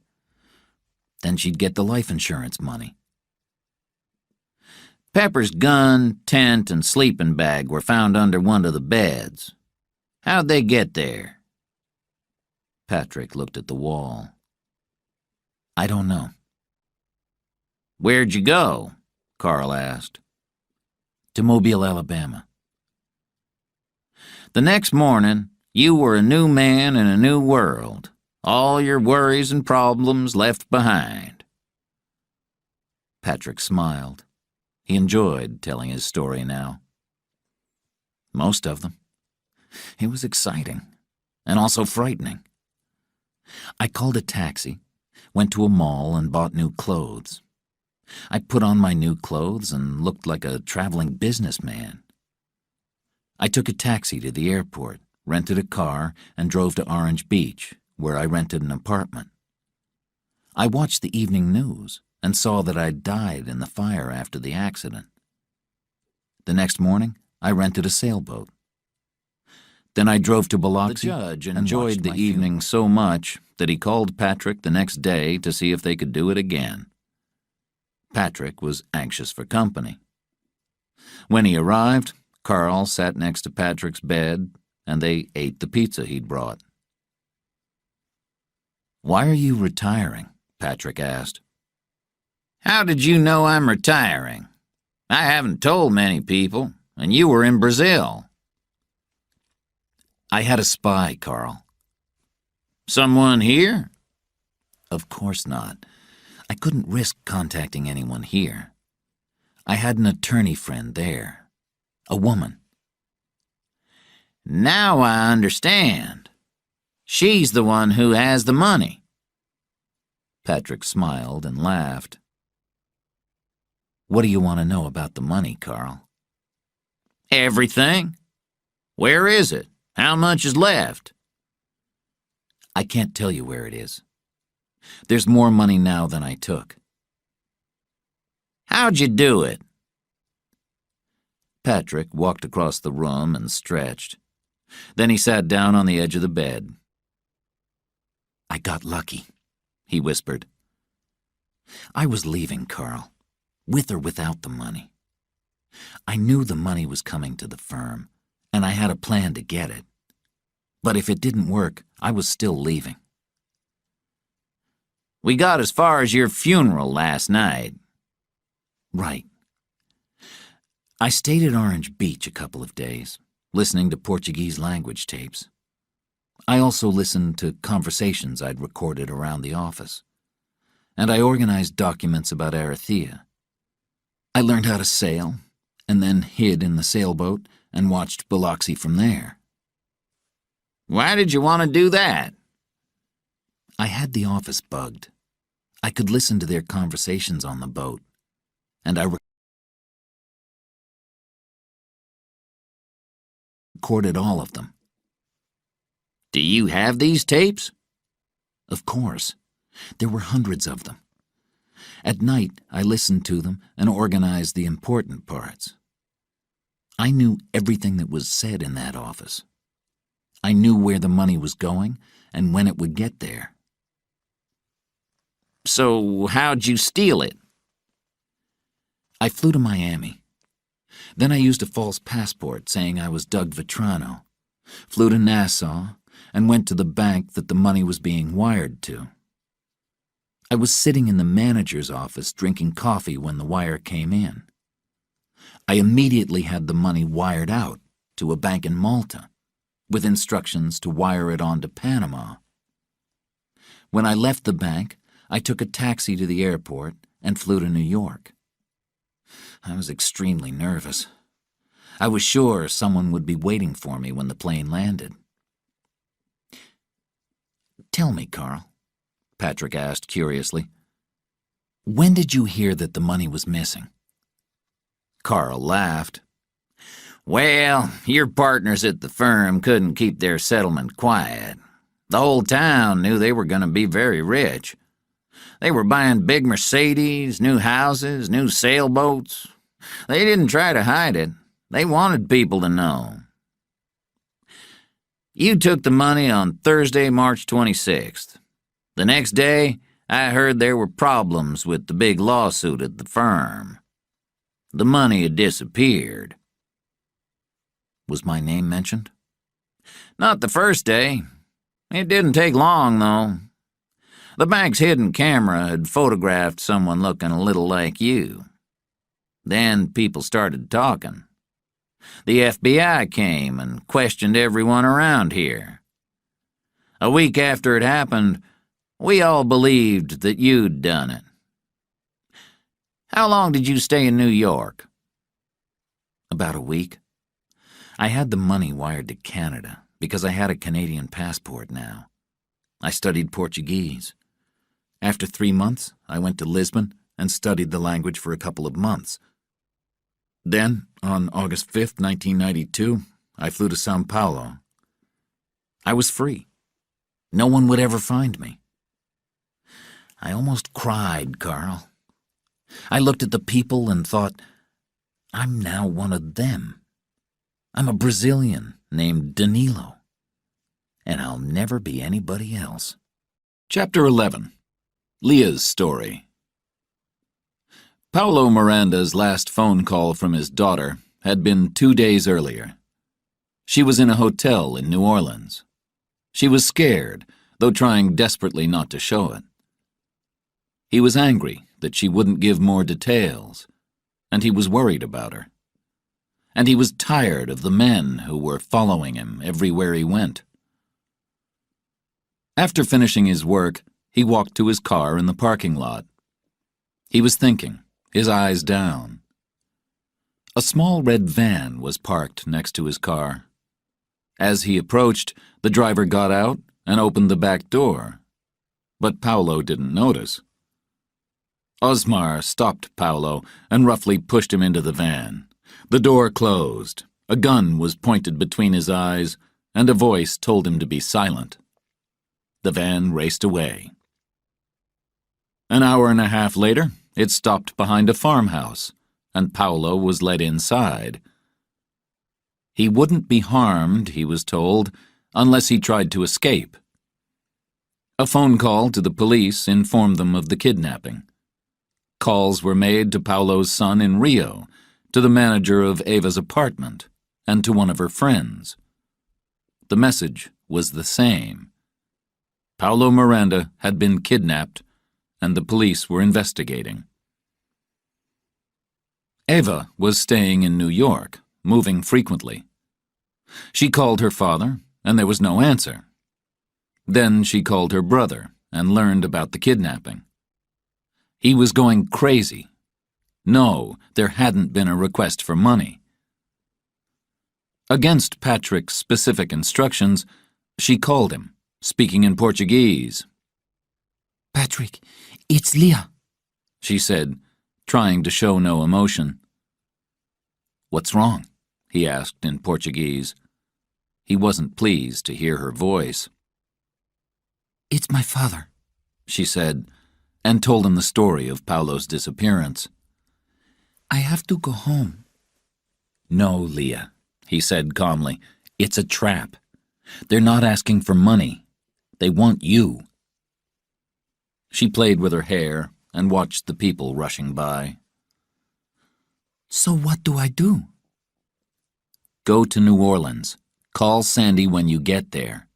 Then she'd get the life insurance money. Pepper's gun, tent, and sleeping bag were found under one of the beds. How'd they get there? Patrick looked at the wall. I don't know. Where'd you go? Carl asked. To Mobile, Alabama. The next morning, you were a new man in a new world. All your worries and problems left behind. Patrick smiled. He enjoyed telling his story now. Most of them. It was exciting, and also frightening. I called a taxi, went to a mall, and bought new clothes. I put on my new clothes and looked like a traveling businessman. I took a taxi to the airport, rented a car, and drove to Orange Beach, where I rented an apartment. I watched the evening news and saw that I'd died in the fire after the accident. The next morning, I rented a sailboat. Then I drove to Biloxi. The judge and enjoyed watched the my evening funeral so much that he called Patrick the next day to see if they could do it again. Patrick was anxious for company. When he arrived, Carl sat next to Patrick's bed, and they ate the pizza he'd brought. "Why are you retiring?" Patrick asked. How did you know I'm retiring? I haven't told many people, and you were in Brazil. "I had a spy, Carl." Someone here? "Of course not. I couldn't risk contacting anyone here. I had an attorney friend there. A woman." Now I understand. She's the one who has the money. Patrick smiled and laughed. "What do you want to know about the money, Carl?" Everything. Where is it? How much is left? "I can't tell you where it is. There's more money now than I took." How'd you do it? Patrick walked across the room and stretched. Then he sat down on the edge of the bed. "I got lucky," he whispered. "I was leaving Carl, with or without the money. I knew the money was coming to the firm, and I had a plan to get it. But if it didn't work, I was still leaving." We got as far as your funeral last night. "Right. I stayed at Orange Beach a couple of days, listening to Portuguese language tapes. I also listened to conversations I'd recorded around the office. And I organized documents about Arathea. I learned how to sail, and then hid in the sailboat and watched Biloxi from there." Why did you want to do that? I had the office bugged. I could listen to their conversations on the boat, and I recorded all of them. Do you have these tapes? Of course. There were hundreds of them. At night, I listened to them and organized the important parts. I knew everything that was said in that office. I knew where the money was going and when it would get there. So how'd you steal it? I flew to Miami. Then I used a false passport saying I was Doug Vetrano, flew to Nassau, and went to the bank that the money was being wired to. I was sitting in the manager's office drinking coffee when the wire came in. I immediately had the money wired out to a bank in Malta, with instructions to wire it on to Panama. When I left the bank, I took a taxi to the airport and flew to New York. I was extremely nervous. I was sure someone would be waiting for me when the plane landed. "Tell me, Carl," Patrick asked curiously, "when did you hear that the money was missing?" Carl laughed. Well, your partners at the firm couldn't keep their settlement quiet. The whole town knew they were going to be very rich. They were buying big Mercedes, new houses, new sailboats. They didn't try to hide it. They wanted people to know. You took the money on Thursday, March 26th. The next day, I heard there were problems with the big lawsuit at the firm. The money had disappeared. Was my name mentioned? Not the first day. It didn't take long, though. The bank's hidden camera had photographed someone looking a little like you. Then people started talking. The FBI came and questioned everyone around here. A week after it happened, we all believed that you'd done it. How long did you stay in New York? About a week. I had the money wired to Canada because I had a Canadian passport now. I studied Portuguese. After 3 months, I went to Lisbon and studied the language for a couple of months. Then, on August 5th, 1992, I flew to São Paulo. I was free. No one would ever find me. I almost cried, Carl. I looked at the people and thought, I'm now one of them. I'm a Brazilian named Danilo, and I'll never be anybody else. Chapter 11. Leah's Story. Paulo Miranda's last phone call from his daughter had been 2 days earlier. She was in a hotel in New Orleans. She was scared, though trying desperately not to show it. He was angry that she wouldn't give more details, and he was worried about her. And he was tired of the men who were following him everywhere he went. After finishing his work, he walked to his car in the parking lot. He was thinking, his eyes down. A small red van was parked next to his car. As he approached, the driver got out and opened the back door. But Paulo didn't notice. Osmar stopped Paulo and roughly pushed him into the van. The door closed. A gun was pointed between his eyes, and a voice told him to be silent. The van raced away. An hour and a half later, It stopped behind a farmhouse, and Paolo was led inside. He wouldn't be harmed, he was told, unless he tried to escape. A phone call to the police informed them of the kidnapping. Calls were made to Paolo's son in Rio, to the manager of Eva's apartment, and to one of her friends. The message was the same. Paolo Miranda had been kidnapped, and the police were investigating. Eva was staying in New York, moving frequently. She called her father, and there was no answer. Then she called her brother and learned about the kidnapping. He was going crazy. No, there hadn't been a request for money. Against Patrick's specific instructions, she called him, speaking in Portuguese. "Patrick, it's Leah," she said, trying to show no emotion. "What's wrong?" he asked in Portuguese. He wasn't pleased to hear her voice. "It's my father," she said, and told him the story of Paolo's disappearance. "I have to go home." "No, Leah," he said calmly. "It's a trap. They're not asking for money. They want you." She played with her hair and watched the people rushing by. "So what do I do?" "Go to New Orleans. Call Sandy when you get there."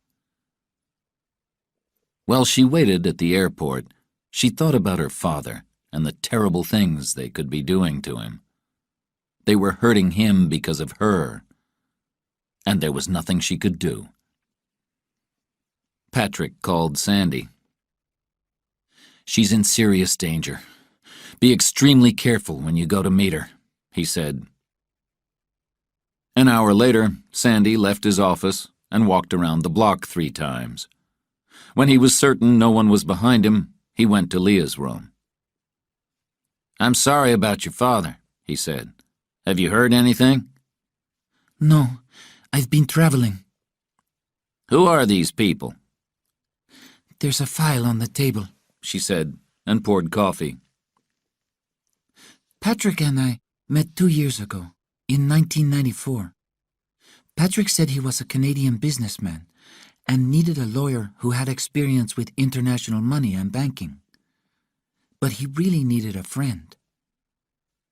While she waited at the airport, she thought about her father and the terrible things they could be doing to him. They were hurting him because of her, and there was nothing she could do. Patrick called Sandy. "She's in serious danger. Be extremely careful when you go to meet her," he said. An hour later, Sandy left his office and walked around the block 3 times. When he was certain no one was behind him, he went to Leah's room. "I'm sorry about your father," he said. "Have you heard anything?" "No, I've been traveling." "Who are these people?" "There's a file on the table," she said, and poured coffee. "Patrick and I met 2 years ago, in 1994. Patrick said he was a Canadian businessman and needed a lawyer who had experience with international money and banking. But he really needed a friend.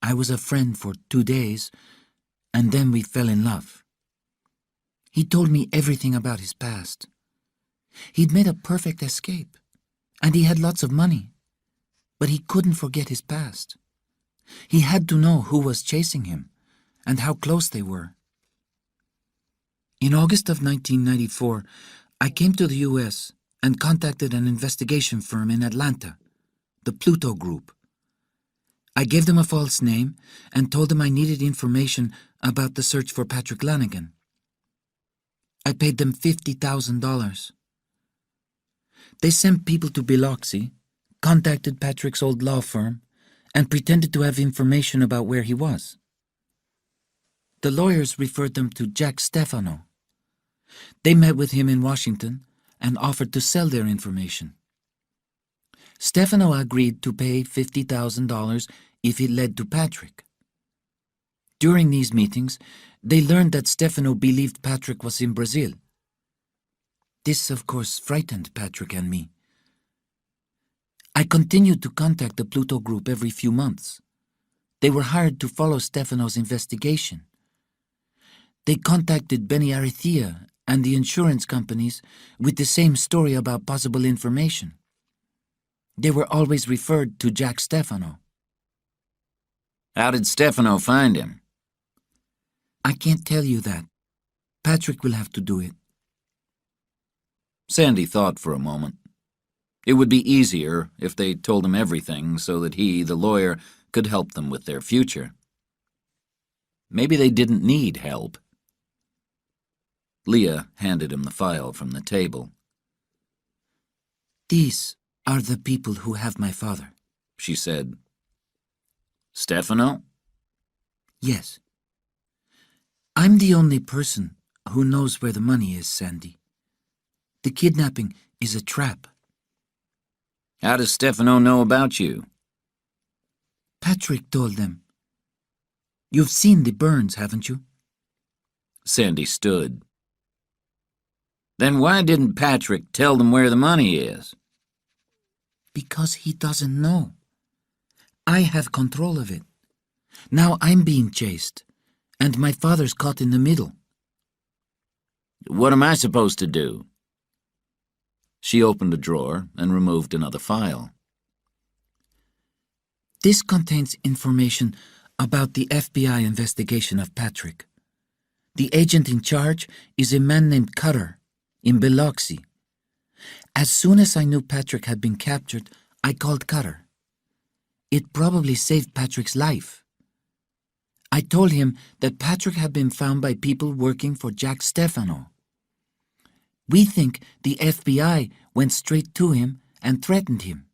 I was a friend for 2 days, and then we fell in love. He told me everything about his past. He'd made a perfect escape, and he had lots of money, but he couldn't forget his past. He had to know who was chasing him and how close they were. In August of 1994, I came to the U.S. and contacted an investigation firm in Atlanta, the Pluto Group. I gave them a false name and told them I needed information about the search for Patrick Lanigan. I paid them $50,000. They sent people to Biloxi, contacted Patrick's old law firm, and pretended to have information about where he was. The lawyers referred them to Jack Stefano. They met with him in Washington and offered to sell their information. Stefano agreed to pay $50,000 if it led to Patrick. During these meetings, they learned that Stefano believed Patrick was in Brazil. This, of course, frightened Patrick and me. I continued to contact the Pluto Group every few months. They were hired to follow Stefano's investigation. They contacted Benny Arithia and the insurance companies with the same story about possible information. They were always referred to Jack Stefano. How did Stefano find him? I can't tell you that. Patrick will have to do it. Sandy thought for a moment. It would be easier if they told him everything so that he, the lawyer, could help them with their future. Maybe they didn't need help. Leah handed him the file from the table. These are the people who have my father, she said. Stefano? Yes. I'm the only person who knows where the money is, Sandy. The kidnapping is a trap. How does Stefano know about you? Patrick told them. You've seen the burns, haven't you? Sandy stood. Then why didn't Patrick tell them where the money is? Because he doesn't know. I have control of it. Now I'm being chased, and my father's caught in the middle. What am I supposed to do? She opened a drawer and removed another file. This contains information about the FBI investigation of Patrick. The agent in charge is a man named Cutter in Biloxi. As soon as I knew Patrick had been captured, I called Cutter. It probably saved Patrick's life. I told him that Patrick had been found by people working for Jack Stefano. We think the FBI went straight to him and threatened him.